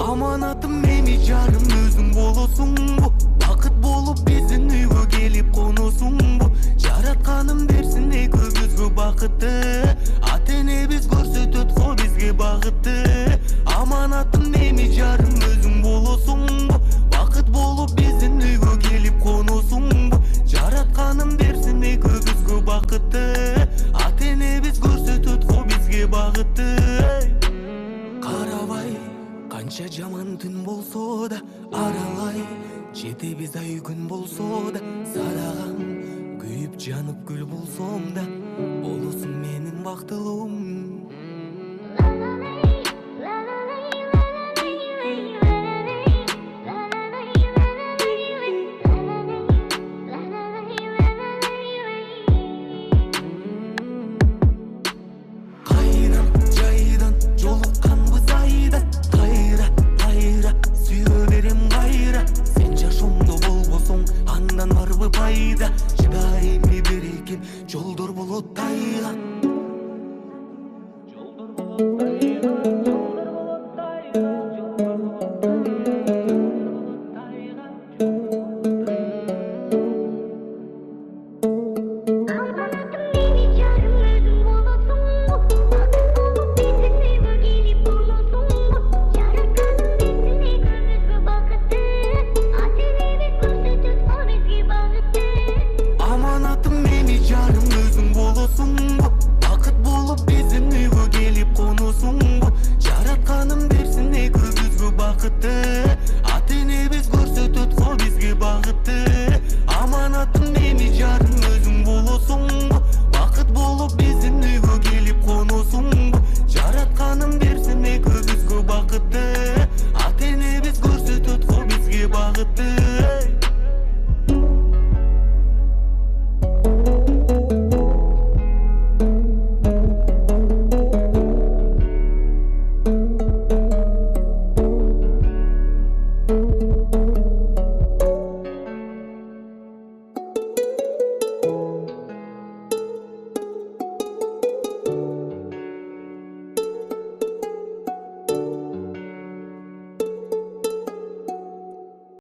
Аманатым мени жарым өзүң болосуң бу, бакыт болуп биздин үйгө келип коносуң бу. Жаратканым берсин экөөбүзгө бакытты, ата энебиз көрсөтөт го бизге багытты. Аманатым мени жарым өзүң болосуң бу, бакыт болуп биздин үйгө келип коносуң бу. Жаратканым берсин экөөбүзгө бакытты, ата энебиз көрсөтөт го бизге багытты. Карабай канча жаман түн болсо да, аралай жетебиз ай күн болсо да, садаган күйүп жанып күл болсом да, болосуң менин бактылуум. Кайдан жайдан жолукканбыз айда, кайра кайра сүйө берем кайра. Сен жашоомдо болбосоң андан барбы пайда, чыдайымбы берекем жолдор болот тайга. Аманатым мени жарым өзүң болосуң бу, бакыт болуп биздин үйгө келип коносуң бу. Жаратканым берсин экөөбүзгө бакытты, ата энебиз көрсөтөт го бизге багытты.